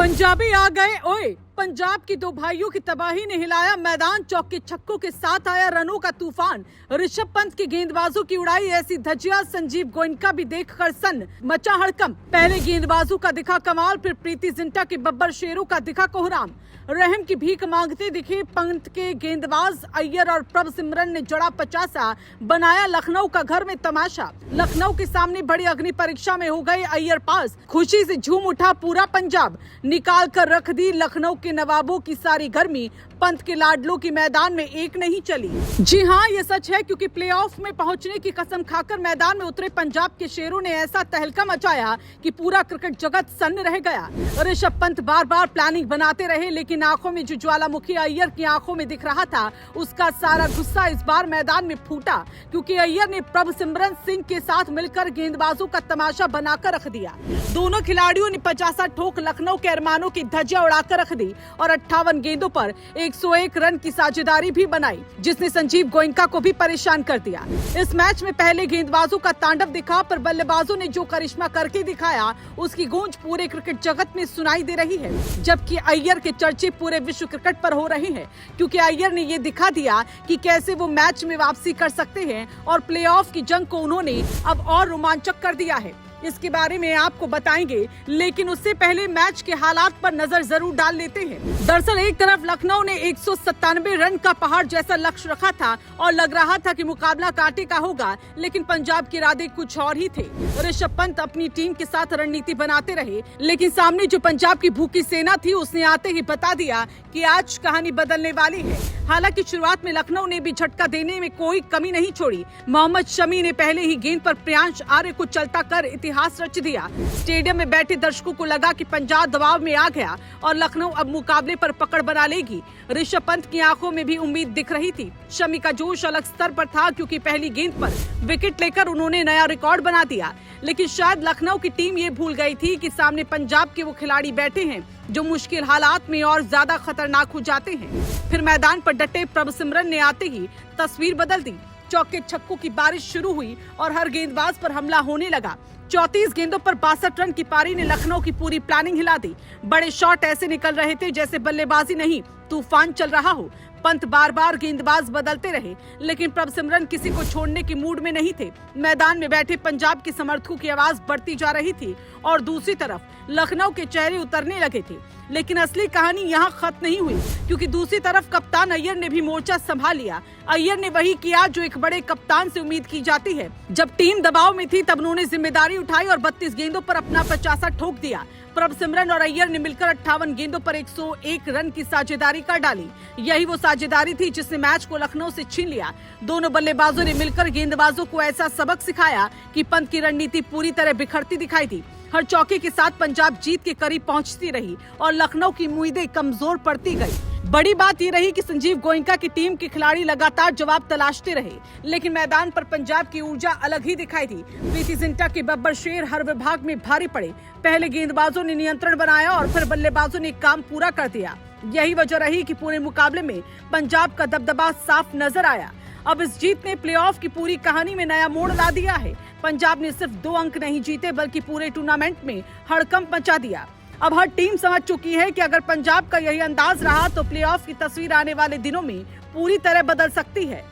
पंजाबी आ गए ओए। पंजाब की दो भाइयों की तबाही ने हिलाया मैदान। चौके छक्कों के साथ आया रनों का तूफान। ऋषभ पंत की गेंदबाजों की उड़ाई ऐसी धज्जियां, संजीव गोयनका भी देखकर सन्न, मचा हड़कंप। पहले गेंदबाजों का दिखा कमाल, फिर प्रीति जिंटा के बब्बर शेरों का दिखा कोहराम। रहम की भीख मांगते दिखे पंत के गेंदबाज अय्यर और प्रभ सिमरन ने जड़ा 50, बनाया लखनऊ का घर में तमाशा। लखनऊ के सामने बड़ी अग्नि परीक्षा में हो गए अय्यर पास। खुशी से झूम उठा पूरा पंजाब, निकाल कर रख दी लखनऊ के नवाबों की सारी गर्मी। पंत के लाडलों की मैदान में एक नहीं चली। जी हाँ, ये सच है, क्योंकि प्लेऑफ में पहुंचने की कसम खाकर मैदान में उतरे पंजाब के शेरों ने ऐसा तहलका मचाया कि पूरा क्रिकेट जगत सन्न रह गया। ऋषभ पंत बार बार प्लानिंग बनाते रहे, लेकिन आंखों में जो ज्वालामुखी अय्यर की आंखों में दिख रहा था, उसका सारा गुस्सा इस बार मैदान में फूटा, क्योंकि अय्यर ने प्रभ सिमरन सिंह के साथ मिलकर गेंदबाजों का तमाशा बनाकर रख दिया। दोनों खिलाड़ियों ने 50 ठोक लखनऊ के अरमानों की धज्जियां उड़ाकर रख दी और 58 गेंदों पर 101 रन की साझेदारी भी बनाई, जिसने संजीव गोयनका को भी परेशान कर दिया। इस मैच में पहले गेंदबाजों का तांडव दिखा, पर बल्लेबाजों ने जो करिश्मा करके दिखाया, उसकी गूंज पूरे क्रिकेट जगत में सुनाई दे रही है। जबकि अय्यर के चर्चे पूरे विश्व क्रिकेट पर हो रहे हैं, क्योंकि अय्यर ने ये दिखा दिया कि कैसे वो मैच में वापसी कर सकते हैं और प्लेऑफ की जंग को उन्होंने अब और रोमांचक कर दिया है। इसके बारे में आपको बताएंगे, लेकिन उससे पहले मैच के हालात पर नजर जरूर डाल लेते हैं। दरअसल एक तरफ लखनऊ ने 197 रन का पहाड़ जैसा लक्ष्य रखा था और लग रहा था कि मुकाबला कांटे का होगा, लेकिन पंजाब के इरादे कुछ और ही थे। ऋषभ पंत अपनी टीम के साथ रणनीति बनाते रहे, लेकिन सामने जो पंजाब की भूखी सेना थी, उसने आते ही बता दिया कि आज कहानी बदलने वाली है। हालांकि शुरुआत में लखनऊ ने भी झटका देने में कोई कमी नहीं छोड़ी। मोहम्मद शमी ने पहले ही गेंद पर प्रियांश आर्य को चलता कर इतिहास रच दिया। स्टेडियम में बैठे दर्शकों को लगा कि पंजाब दबाव में आ गया और लखनऊ अब मुकाबले पर पकड़ बना लेगी। ऋषभ पंत की आंखों में भी उम्मीद दिख रही थी। शमी का जोश अलग स्तर पर था, क्योंकि पहली गेंद पर विकेट लेकर उन्होंने नया रिकॉर्ड बना दिया। लेकिन शायद लखनऊ की टीम ये भूल गई थी कि सामने पंजाब के वो खिलाड़ी बैठे हैं जो मुश्किल हालात में और ज्यादा खतरनाक हो जाते हैं। फिर मैदान पर डटे प्रभ सिमरन ने आते ही तस्वीर बदल दी। चौके छक्कों की बारिश शुरू हुई और हर गेंदबाज पर हमला होने लगा। 34 गेंदों पर 62 रन की पारी ने लखनऊ की पूरी प्लानिंग हिला दी। बड़े शॉट ऐसे निकल रहे थे जैसे बल्लेबाजी नहीं, तूफान चल रहा हो। पंत बार बार गेंदबाज बदलते रहे, लेकिन प्रभ सिमरन किसी को छोड़ने की मूड में नहीं थे। मैदान में बैठे पंजाब के समर्थकों की आवाज बढ़ती जा रही थी और दूसरी तरफ लखनऊ के चेहरे उतरने लगे थे। लेकिन असली कहानी यहाँ खत्म नहीं हुई, क्योंकि दूसरी तरफ कप्तान अय्यर ने भी मोर्चा संभाल लिया। अय्यर ने वही किया जो एक बड़े कप्तान से उम्मीद की जाती है। जब टीम दबाव में थी, तब उन्होंने जिम्मेदारी उठाई और 32 गेंदों पर अपना 50 ठोक दिया। प्रभ सिमरन और अय्यर ने मिलकर 58 गेंदों पर 101 रन की साझेदारी कर डाली। यही वो साझेदारी थी जिसने मैच को लखनऊ से छीन लिया। दोनों बल्लेबाजों ने मिलकर गेंदबाजों को ऐसा सबक सिखाया कि पंत की रणनीति पूरी तरह बिखरती दिखाई दी। हर चौके के साथ पंजाब जीत के करीब पहुंचती रही और लखनऊ की उम्मीदें कमजोर पड़ती गई। बड़ी बात ये रही कि संजीव गोयनका की टीम के खिलाड़ी लगातार जवाब तलाशते रहे, लेकिन मैदान पर पंजाब की ऊर्जा अलग ही दिखाई दी। प्रीति जिंटा के बब्बर शेर हर विभाग में भारी पड़े। पहले गेंदबाजों ने नियंत्रण बनाया और फिर बल्लेबाजों ने काम पूरा कर दिया। यही वजह रही कि पूरे मुकाबले में पंजाब का दबदबा साफ नजर आया। अब इस जीत ने प्लेऑफ की पूरी कहानी में नया मोड़ ला दिया है। पंजाब ने सिर्फ 2 अंक नहीं जीते, बल्कि पूरे टूर्नामेंट में हड़कंप मचा दिया। अब हर टीम समझ चुकी है कि अगर पंजाब का यही अंदाज रहा तो प्लेऑफ की तस्वीर आने वाले दिनों में पूरी तरह बदल सकती है।